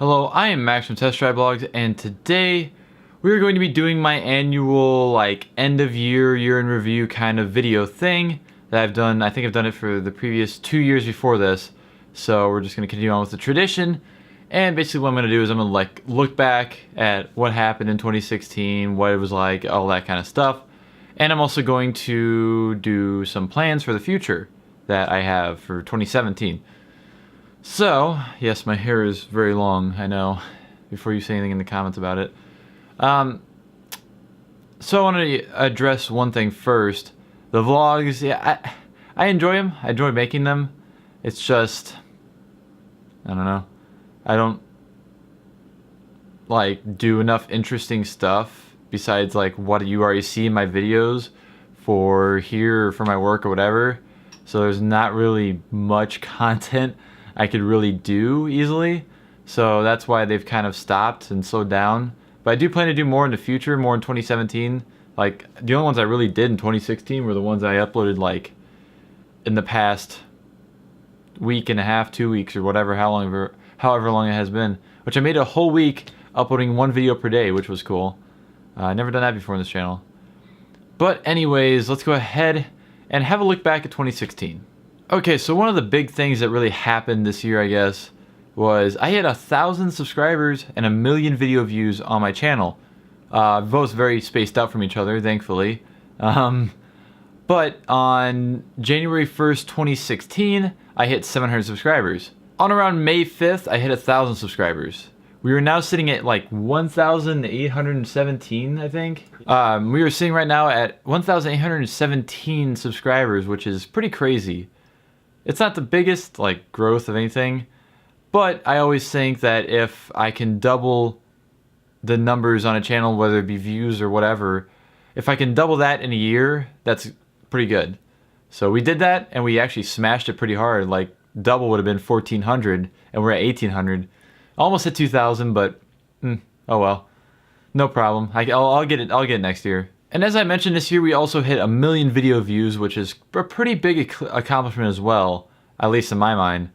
Hello, I am Max from Test Drive Blogs, and today we are going to be doing my annual end of year in review kind of video thing that I've done. I think I've done it for the previous 2 years before this, so we're just going to continue on with the tradition. And basically what I'm going to do is I'm going to look back at what happened in 2016, what it was like, all that kind of stuff. And I'm also going to do some plans for the future that I have for 2017. So, yes, my hair is very long, I know, before you say anything in the comments about it. So I want to address one thing first. The vlogs, yeah, I enjoy them. I enjoy making them. It's just, I don't know. I don't, do enough interesting stuff besides, what you already see in my videos for here or for my work or whatever. So there's not really much content I could really do easily, so that's why they've kind of stopped and slowed down. But I do plan to do more in the future, more in 2017. The only ones I really did in 2016 were the ones I uploaded in the past week and a half, 2 weeks, or whatever, however long it has been. Which I made a whole week uploading one video per day, which was cool. I've never done that before on this channel. But anyways, let's go ahead and have a look back at 2016. Okay, so one of the big things that really happened this year, I guess, was I had 1,000 subscribers and 1 million video views on my channel. Both very spaced out from each other, thankfully. But on January 1st, 2016, I hit 700 subscribers. On around May 5th, I hit 1,000 subscribers. We are now sitting at 1,817, I think. We are sitting right now at 1,817 subscribers, which is pretty crazy. It's not the biggest growth of anything, but I always think that if I can double the numbers on a channel, whether it be views or whatever, if I can double that in a year, that's pretty good. So we did that, and we actually smashed it pretty hard. Double would have been 1,400, and we're at 1,800. Almost hit 2,000, but oh well, no problem. I'll get it. I'll get it next year. And as I mentioned, this year we also hit 1 million video views, which is a pretty big accomplishment as well, at least in my mind.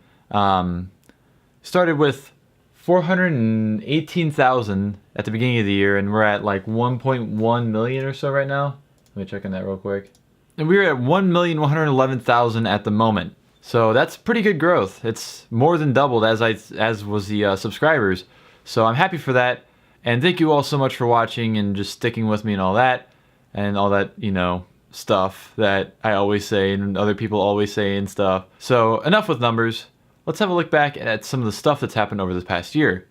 Started with 418,000 at the beginning of the year, and we're at 1.1 million or so right now. Let me check on that real quick. And we're at 1,111,000 at the moment. So that's pretty good growth. It's more than doubled as was the subscribers. So I'm happy for that. And thank you all so much for watching and just sticking with me and all that. And all that, stuff that I always say and other people always say and stuff. So enough with numbers. Let's have a look back at some of the stuff that's happened over this past year.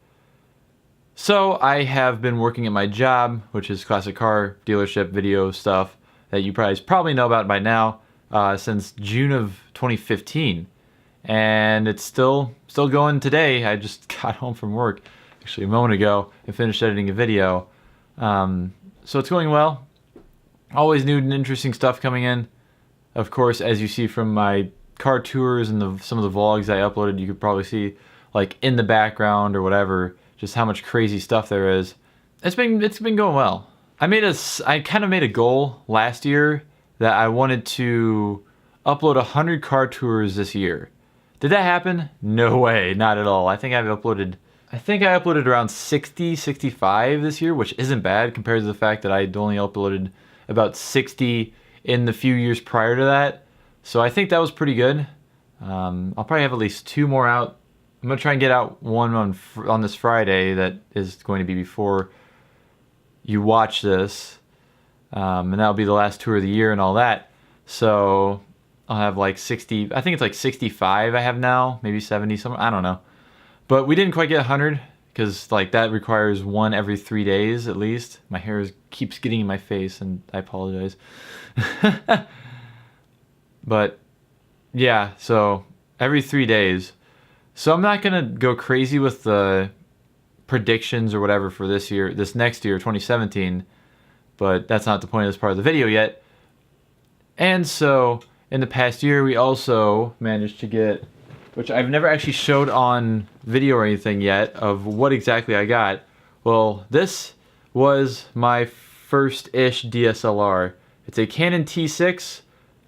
So I have been working at my job, which is classic car dealership video stuff that you probably know about by now, since June of 2015. And it's still going today. I just got home from work actually a moment ago and finished editing a video. So it's going well. Always new and interesting stuff coming in. Of course, as you see from my car tours and some of the vlogs I uploaded, you could probably see in the background or whatever, just how much crazy stuff there is. It's been going well. I kind of made a goal last year that I wanted to upload 100 car tours this year. Did that happen? No way, not at all. I think I uploaded around 60, 65 this year, which isn't bad compared to the fact that I'd only uploaded about 60 in the few years prior to that. So I think that was pretty good. I'll probably have at least 2 more out. I'm going to try and get out one on this Friday that is going to be before you watch this. And that'll be the last tour of the year and all that. So I'll have 60, I think it's 65 I have now, maybe 70, something, I don't know. But we didn't quite get 100 because that requires one every 3 days at least. My hair keeps getting in my face and I apologize. But yeah, so every 3 days. So I'm not gonna go crazy with the predictions or whatever for this next year, 2017. But that's not the point of this part of the video yet. And so in the past year, we also managed to get, which I've never actually showed on video or anything yet, of what exactly I got. Well, this was my first-ish DSLR. It's a Canon T6.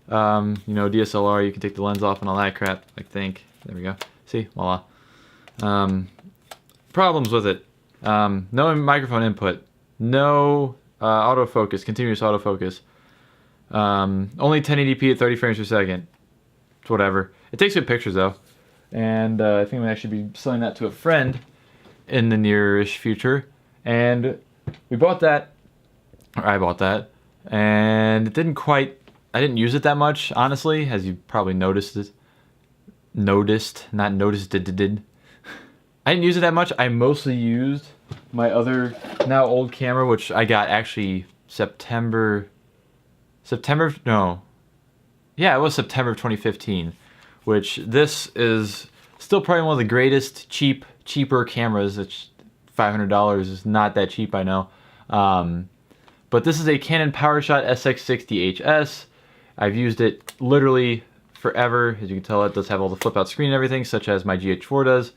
DSLR, you can take the lens off and all that crap, I think. There we go. See? Voila. problems with it. No microphone input. No autofocus, continuous autofocus. Only 1080p at 30 frames per second. It's whatever. It takes good pictures though. And I think I'm gonna actually be selling that to a friend in the near-ish future. And we bought that, or I bought that, and it didn't quite, I didn't use it that much, honestly, as you probably noticed it. Not noticed it did. I didn't use it that much. I mostly used my other, now old camera, which I got actually September, no. Yeah, it was September of 2015, which this is still probably one of the greatest cheaper cameras. It's $500 is not that cheap, I know. But this is a Canon PowerShot SX60HS. I've used it literally forever. As you can tell, it does have all the flip out screen and everything, such as my GH4 does.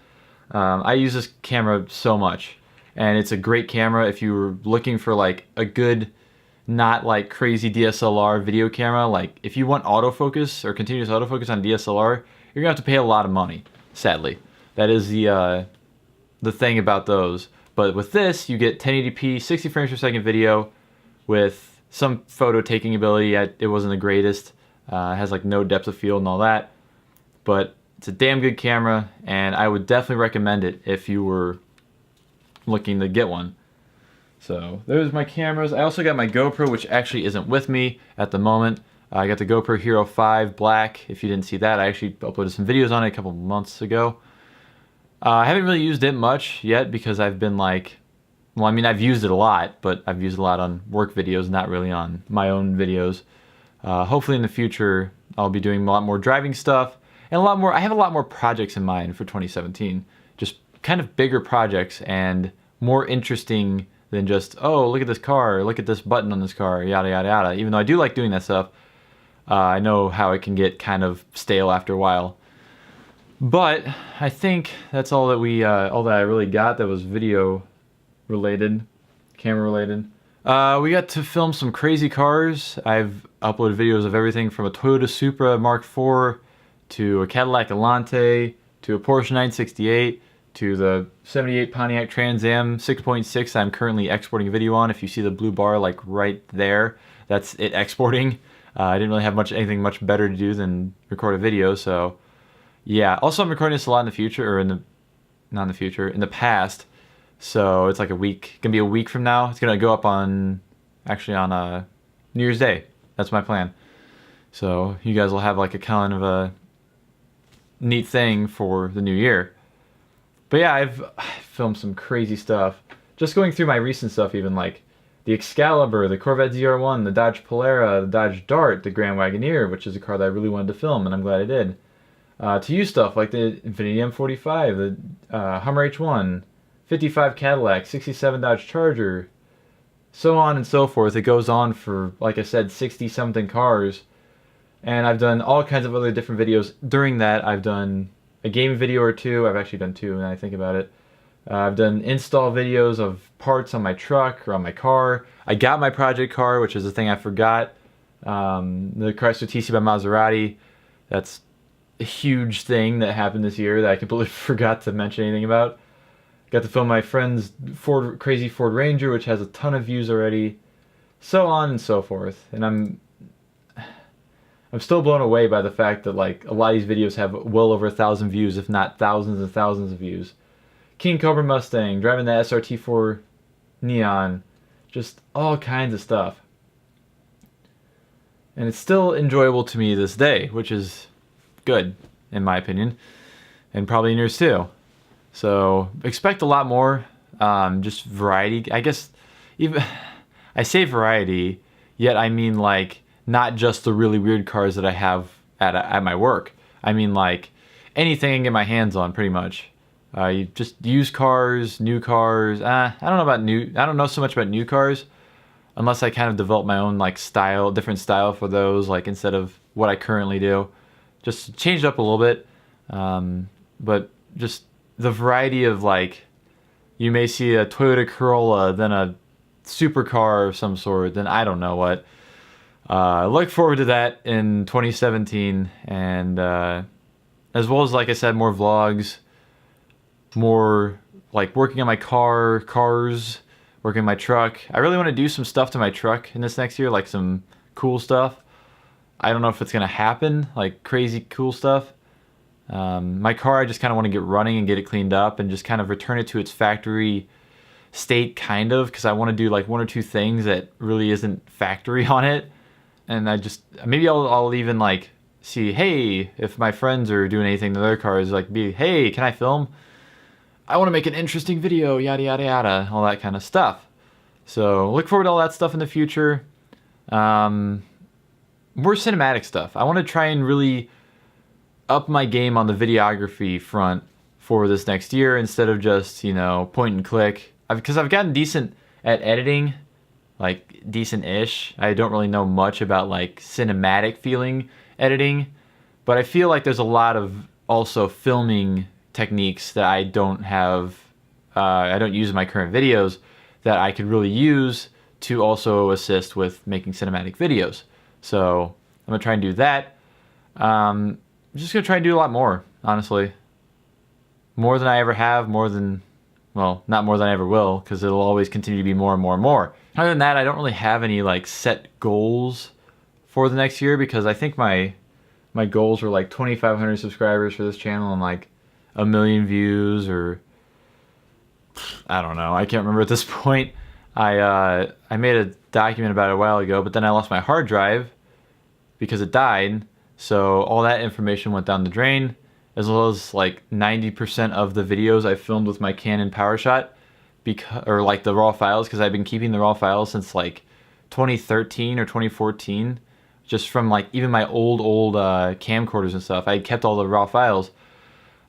I use this camera so much, and it's a great camera if you were looking for like a good, not like crazy DSLR video camera. Like if you want autofocus or continuous autofocus on DSLR, you're gonna have to pay a lot of money, sadly. That is the thing about those. But with this, you get 1080p, 60 frames per second video with some photo taking ability. It wasn't the greatest. It has like no depth of field and all that. But it's a damn good camera, and I would definitely recommend it if you were looking to get one. So there's my cameras. I also got my GoPro, which actually isn't with me at the moment. I got the GoPro Hero 5 Black. If you didn't see that, I actually uploaded some videos on it a couple months ago. I haven't really used it much yet because I've been like, well, I mean, I've used it a lot, but I've used it a lot on work videos, not really on my own videos. Hopefully in the future, I'll be doing a lot more driving stuff and a lot more. I have a lot more projects in mind for 2017, just kind of bigger projects and more interesting than just, oh, look at this car, look at this button on this car, yada, yada, yada. Even though I do like doing that stuff, I know how it can get kind of stale after a while. But I think that's all that all that I really got that was video related, camera related. We got to film some crazy cars. I've uploaded videos of everything from a Toyota Supra Mark IV to a Cadillac Elante to a Porsche 968 to the 78 Pontiac Trans Am 6.6 I'm currently exporting a video on. If you see the blue bar like right there, that's it exporting. I didn't really have anything much better to do than record a video, so yeah. Also, I'm recording this a lot in the future, or not in the future, in the past. So it's like gonna be a week from now. It's gonna go up actually on New Year's Day. That's my plan. So you guys will have like a kind of a neat thing for the new year. But yeah, I've filmed some crazy stuff. Just going through my recent stuff, even like the Excalibur, the Corvette ZR1, the Dodge Polara, the Dodge Dart, the Grand Wagoneer, which is a car that I really wanted to film, and I'm glad I did. To use stuff like the Infiniti M45, the Hummer H1, 55 Cadillac, 67 Dodge Charger, so on and so forth. It goes on for, like I said, 60-something cars. And I've done all kinds of other different videos. During that, I've done a game video or two. I've actually done two, when I think about it. I've done install videos of parts on my truck or on my car. I got my project car, which is the thing I forgot. The Chrysler TC by Maserati. That's a huge thing that happened this year that I completely forgot to mention anything about. Got to film my friend's crazy Ford Ranger, which has a ton of views already. So on and so forth. And I'm still blown away by the fact that like a lot of these videos have well over 1,000 views, if not thousands and thousands of views. King Cobra Mustang, driving the SRT4 Neon, just all kinds of stuff. And it's still enjoyable to me this day, which is good, in my opinion, and probably in yours too. So expect a lot more, just variety. I guess even I say variety, yet I mean like not just the really weird cars that I have at my work. I mean like anything I can get my hands on, pretty much. You just used cars, new cars. I don't know so much about new cars, unless I kind of develop my own like style, different style for those. Like instead of what I currently do, just change it up a little bit. But just the variety of like, you may see a Toyota Corolla, then a supercar of some sort, then I don't know what. Look forward to that in 2017, and as well as, like I said, more vlogs, more like working on my cars, working on my truck. I really want to do some stuff to my truck in this next year, like some cool stuff. I don't know if it's gonna happen, like crazy cool stuff. My car, I just kind of want to get running and get it cleaned up and just kind of return it to its factory state, kind of, because I want to do like one or two things that really isn't factory on it. And I just, maybe I'll even like see, hey, if my friends are doing anything to their cars, like be, hey, can I film? I want to make an interesting video, yada, yada, yada, all that kind of stuff. So look forward to all that stuff in the future. More cinematic stuff. I want to try and really up my game on the videography front for this next year instead of just, you know, point and click. Because I've gotten decent at editing, like decent-ish. I don't really know much about like cinematic feeling editing, but I feel like there's a lot of also filming techniques that I don't have, I don't use in my current videos that I could really use to also assist with making cinematic videos. So I'm gonna try and do that. I'm just gonna try and do a lot more, honestly. More than I ever have, more than, well, not more than I ever will, because it'll always continue to be more and more and more. Other than that, I don't really have any like set goals for the next year, because I think my goals were like 2,500 subscribers for this channel and like 1 million views, or I don't know. I can't remember at this point. I made a document about it a while ago, but then I lost my hard drive because it died. So all that information went down the drain, as well as like 90% of the videos I filmed with my Canon PowerShot, or like the raw files, because I've been keeping the raw files since like 2013 or 2014, just from like even my old camcorders and stuff. I kept all the raw files.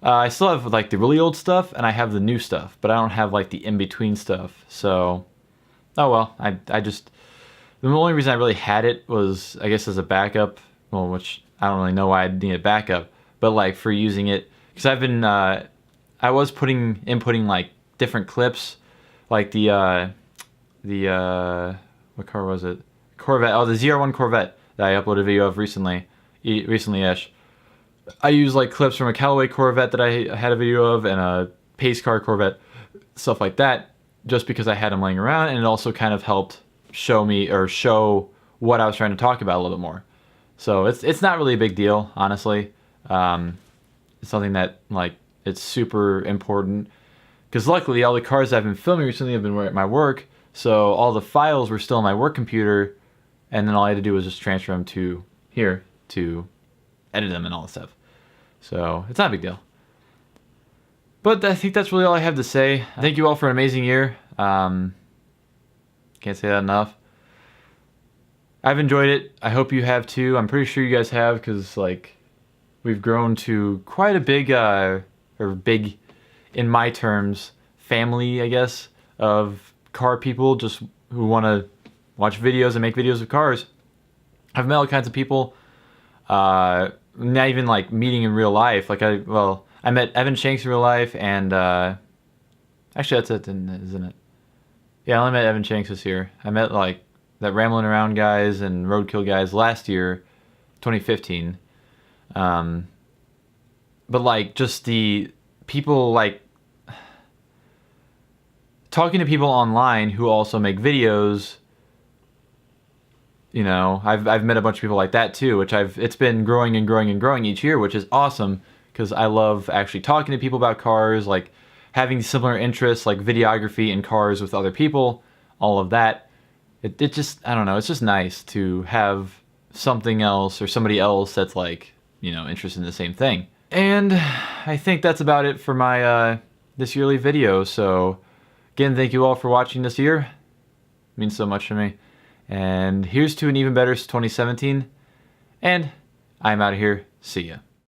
I still have like the really old stuff, and I have the new stuff, but I don't have like the in-between stuff. So, oh well, I just, the only reason I really had it was, I guess, as a backup, well, which I don't really know why I'd need a backup, but like for using it, because I've been, I was inputting like different clips, like what car was it? Corvette, oh, the ZR1 Corvette that I uploaded a video of recently-ish. I use like clips from a Callaway Corvette that I had a video of, and a pace car Corvette, stuff like that, just because I had them laying around, and it also kind of helped show what I was trying to talk about a little bit more. So it's not really a big deal, honestly. It's something that like it's super important, because luckily all the cars I've been filming recently have been at my work, so all the files were still on my work computer, and then all I had to do was just transfer them to here to edit them and all that stuff. So it's not a big deal. But I think that's really all I have to say. Thank you all for an amazing year. Can't say that enough. I've enjoyed it. I hope you have too. I'm pretty sure you guys have, because like we've grown to quite a big, or big in my terms, family, I guess, of car people just who want to watch videos and make videos of cars. I've met all kinds of people. Not even like meeting in real life. Like I met Evan Shanks in real life, and actually that's it, isn't it? Yeah, I only met Evan Shanks this year. I met like that Rambling Around guys and Roadkill guys last year, 2015. But like just the people, like talking to people online who also make videos. You know, I've met a bunch of people like that too, which it's been growing and growing and growing each year, which is awesome, because I love actually talking to people about cars, like having similar interests like videography and cars with other people, all of that. It just, I don't know, it's just nice to have something else or somebody else that's like, you know, interested in the same thing. And I think that's about it for my this yearly video. So again, thank you all for watching this year. It means so much to me. And here's to an even better 2017. And I'm out of here. See ya.